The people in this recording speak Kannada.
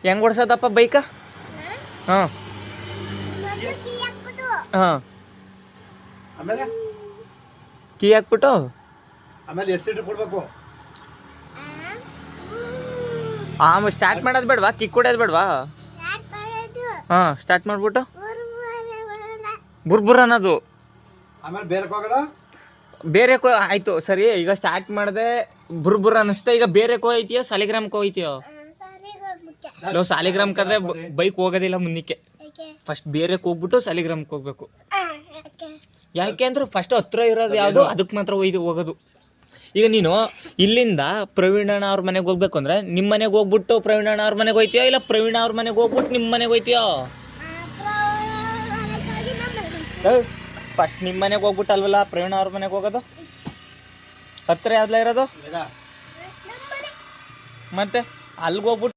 ಹೆಂಗ್ ಓಡ್ಸೋದಪ್ಪ ಬೈಕ? ಹಾಂ ಹಾಂ ಆಮೇಲೆ ಕೀ ಹಾಕ್ಬಿಟ್ಟು ಆಮೇಲೆ ಎಷ್ಟು ಸೀಟ್ ಕೊಡ್ಬೇಕು? ಆಮೇಲೆ ಸ್ಟಾರ್ಟ್ ಮಾಡೋದು ಬೇಡವಾ? ಕಿಕ್ ಕೊಡೋದು ಬೇಡವಾ? ಹಾಂ ಸ್ಟಾರ್ಟ್ ಮಾಡ್ಬಿಟ್ಟು ಬುರ್ಬುರ್ ಅನ್ನೋದು. ಆಮೇಲೆ ಬೇರೆ ಹೋಗಲ್ಲ. ಬೇರೆ ಆಯ್ತು ಸರಿ. ಈಗ ಸ್ಟಾರ್ಟ್ ಮಾಡಿದೆ ಬುರ್ಬುರ್ ಅನ್ನಿಸ್ತಾ. ಈಗ ಬೇರೆ ಹೋಯ್ತೀಯೋ ಸಾಲಿಗ್ರಾಮ್ಗೆ ಹೋಯ್ತೀಯೋ? ನಾವು ಸಾಲಿಗ್ರಾಮ್ಗೆ ಆದ್ರೆ ಬೈಕ್ ಹೋಗೋದಿಲ್ಲ ಮುಂದಕ್ಕೆ. ಫಸ್ಟ್ ಬೇರೆ ಹೋಗ್ಬಿಟ್ಟು ಸಾಲಿಗ್ರಾಮ್ಗೆ ಹೋಗ್ಬೇಕು. ಯಾಕೆ ಅಂದ್ರೆ ಫಸ್ಟ್ ಹತ್ರ ಇರೋದು ಯಾವುದು ಅದಕ್ಕೆ ಮಾತ್ರ ಹೋಗೋದು. ಈಗ ನೀನು ಇಲ್ಲಿಂದ ಪ್ರವೀಣಣ್ಣ ಅವ್ರ ಮನೆಗೆ ಹೋಗ್ಬೇಕು ಅಂದ್ರೆ ನಿಮ್ಮ ಮನೆಗೆ ಹೋಗ್ಬಿಟ್ಟು ಪ್ರವೀಣಣ್ಣ ಅವ್ರ ಮನೆಗೆ ಹೋಯ್ತೀಯೋ, ಇಲ್ಲ ಪ್ರವೀಣ ಅವ್ರ ಮನೆಗೆ ಹೋಗ್ಬಿಟ್ಟು ನಿಮ್ಮ ಮನೆಗೆ ಹೋಯ್ತೀಯೋ? ಫಸ್ಟ್ ನಿಮ್ಮ ಮನೆಗೆ ಹೋಗ್ಬಿಟ್ಟು ಅಲ್ವಲ್ಲ ಪ್ರವೀಣ ಅವ್ರ ಮನೆಗೆ ಹೋಗೋದು. ಹತ್ರ ಯಾವ್ದಲ್ಲ ಇರೋದು ಮತ್ತೆ ಅಲ್ಲಿಗೆ ಹೋಗ್ಬಿಟ್ಟು